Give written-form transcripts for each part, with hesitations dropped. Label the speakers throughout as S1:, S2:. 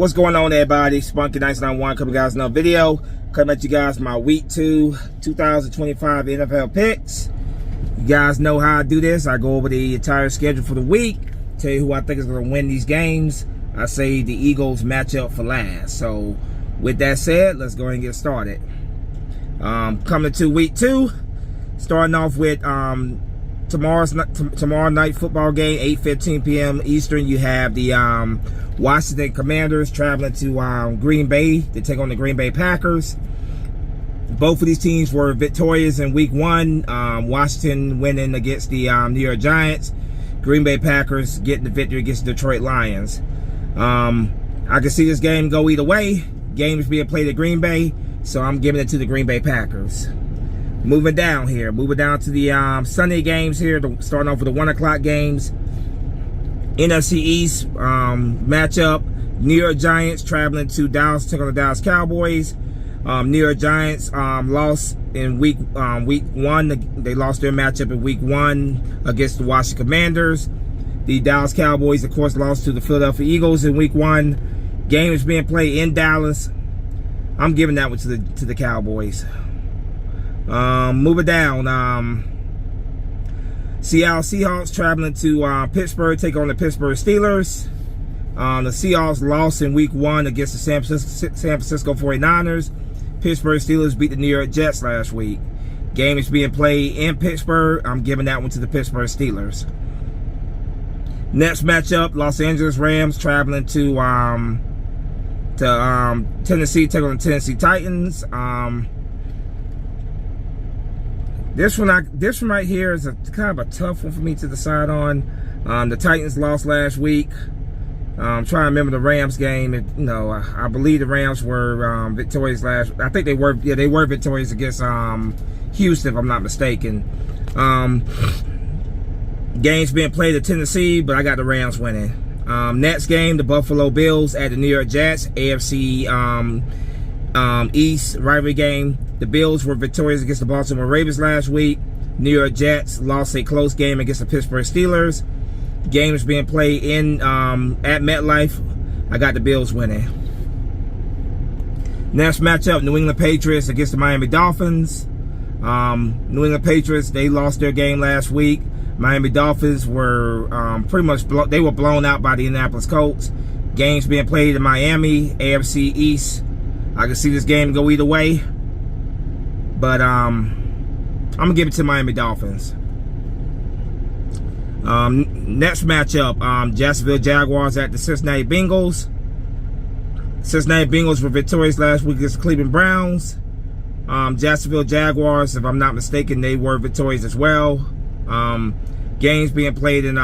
S1: What's going on, everybody? Spunky991 coming guys another video. Coming at you guys my week 2 2025 NFL picks. You guys know how I do this. I go over the entire schedule for the week, tell you who I think is going to win these games. I say the Eagles match up for last. So with that said, let's go ahead and get started. Coming to week 2, starting off with tomorrow night football game, 8:15 p.m. Eastern. You have the Washington Commanders traveling to Green Bay to take on the Green Bay Packers. Both of these teams were victorious in week 1. Washington winning against the New York Giants. Green Bay Packers getting the victory against the Detroit Lions. I can see this game go either way. Game is being played at Green Bay, so I'm giving it to the Green Bay Packers. Moving down to the Sunday games here, starting off with the 1 o'clock games. NFC East matchup. New York Giants traveling to Dallas to take on the Dallas Cowboys. New York Giants lost in week 1. They lost their matchup in week 1 against the Washington Commanders. The Dallas Cowboys, of course, lost to the Philadelphia Eagles in week 1. Game is being played in Dallas. I'm giving that one to the Cowboys. Moving down, Seattle Seahawks traveling to Pittsburgh, take on the Pittsburgh Steelers. The Seahawks lost in week 1 against the San Francisco 49ers. Pittsburgh Steelers beat the New York Jets last week. Game is being played in Pittsburgh. I'm giving that one to the Pittsburgh Steelers. Next matchup, Los Angeles Rams traveling to Tennessee, take on the Tennessee Titans. This one right here is kind of a tough one for me to decide on. The Titans lost last week. I'm trying to remember the Rams game. I believe the Rams were victorious last. I think they were victorious against Houston, if I'm not mistaken. Games being played at Tennessee, but I got the Rams winning. Next game, the Buffalo Bills at the New York Jets, AFC East rivalry game. The Bills were victorious against the Baltimore Ravens last week. New York Jets lost a close game against the Pittsburgh Steelers. The game is being played in at MetLife. I got the Bills winning. Next matchup, New England Patriots against the Miami Dolphins. New England Patriots, they lost their game last week. Miami Dolphins were pretty much blown out by the Indianapolis Colts. Games being played in Miami, AFC East. I can see this game go either way, but I'm gonna give it to Miami Dolphins. Next matchup, Jacksonville Jaguars at the Cincinnati Bengals. Cincinnati Bengals were victorious last week against the Cleveland Browns. Jacksonville Jaguars, if I'm not mistaken, they were victorious as well. Games being played in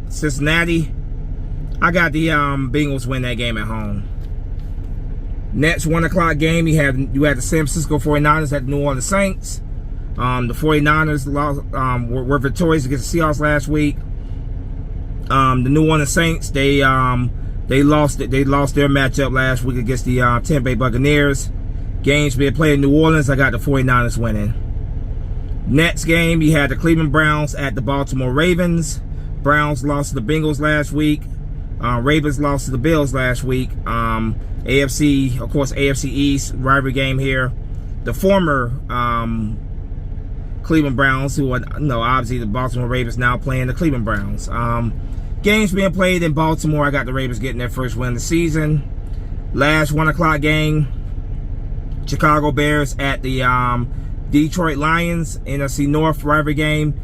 S1: Cincinnati. I got the Bengals win that game at home. Next 1 o'clock game, you had the San Francisco 49ers at the New Orleans Saints. The 49ers were victorious against the Seahawks last week. The New Orleans Saints, they lost their matchup last week against the Tampa Bay Buccaneers. Games being played in New Orleans, I got the 49ers winning. Next game, you had the Cleveland Browns at the Baltimore Ravens. Browns lost to the Bengals last week. Ravens lost to the Bills last week. AFC, of course, AFC East rivalry game here. The former Cleveland Browns, who are obviously the Baltimore Ravens, now playing the Cleveland Browns. Games being played in Baltimore. I got the Ravens getting their first win of the season. Last 1 o'clock game, Chicago Bears at the Detroit Lions, NFC North rivalry game.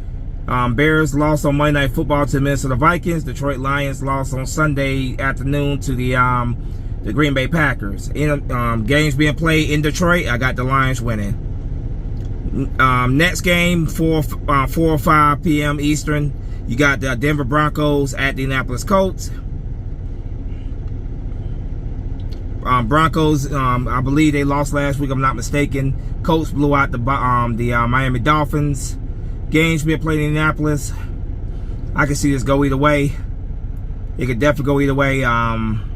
S1: Bears lost on Monday Night Football to the Minnesota Vikings. Detroit Lions lost on Sunday afternoon to the Green Bay Packers. Games being played in Detroit, I got the Lions winning. Next game, 4 or 5 p.m. Eastern, you got the Denver Broncos at the Indianapolis Colts. Broncos, I believe they lost last week, if I'm not mistaken. Colts blew out the Miami Dolphins. Games being played in Indianapolis. I can see this go either way. It could definitely go either way. I'm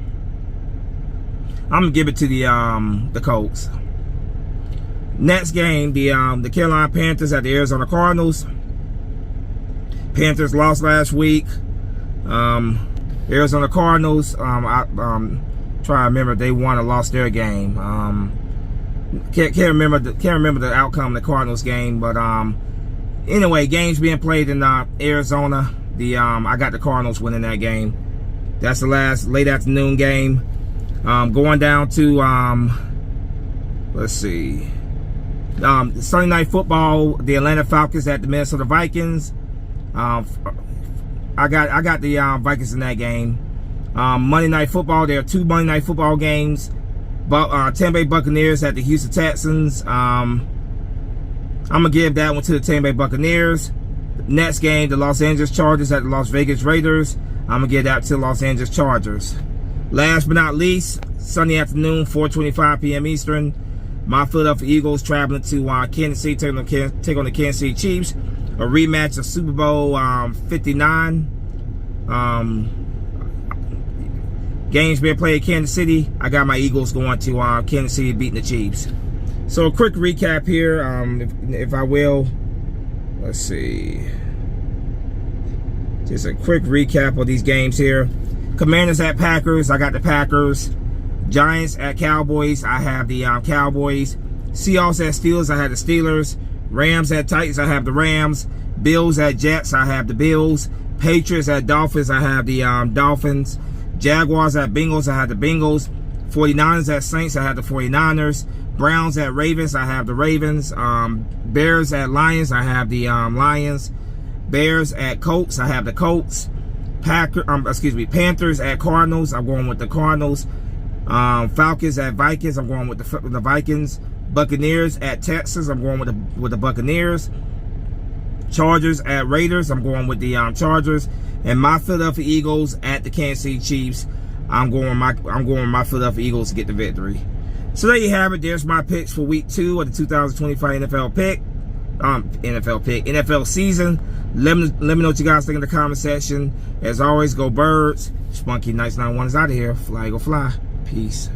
S1: gonna give it to the Colts. Next game, the Carolina Panthers at the Arizona Cardinals. Panthers lost last week. Arizona Cardinals, Try to remember if they won or lost their game. Can't remember the outcome of the Cardinals game, but anyway, games being played in Arizona. I got the Cardinals winning that game. That's the last late afternoon game. Going down to let's see, Sunday Night Football. The Atlanta Falcons at the Minnesota Vikings. I got the Vikings in that game. Monday Night Football. There are 2 Monday Night Football games. Tampa Bay Buccaneers at the Houston Texans. I'm gonna give that one to the Tampa Bay Buccaneers. Next game, the Los Angeles Chargers at the Las Vegas Raiders. I'm gonna give that to the Los Angeles Chargers. Last but not least, Sunday afternoon, 4:25 p.m. Eastern, my Philadelphia Eagles traveling to Kansas City, take on the Kansas City Chiefs. A rematch of Super Bowl 59. Games being played at Kansas City. I got my Eagles going to Kansas City beating the Chiefs. So a quick recap here, if I will. Let's see. Just a quick recap of these games here. Commanders at Packers. I got the Packers. Giants at Cowboys. I have the Cowboys. Seahawks at Steelers. I have the Steelers. Rams at Titans. I have the Rams. Bills at Jets. I have the Bills. Patriots at Dolphins. I have the Dolphins. Jaguars at Bengals. I have the Bengals. 49ers at Saints. I have the 49ers. Browns at Ravens. I have the Ravens. Bears at Lions. I have the Lions. Bears at Colts. I have the Colts. Panthers at Cardinals. I'm going with the Cardinals. Falcons at Vikings. I'm going with the Vikings. Buccaneers at Texas. I'm going with the Buccaneers. Chargers at Raiders. I'm going with the Chargers. And my Philadelphia Eagles at the Kansas City Chiefs. I'm going with my Philadelphia Eagles to get the victory. So there you have it. There's my picks for week 2 of the 2025 NFL season. Let me know what you guys think in the comment section. As always, go Birds. Spunky Nights 91 is out of here. Fly, go fly. Peace.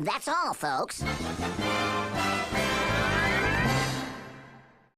S2: That's all, folks.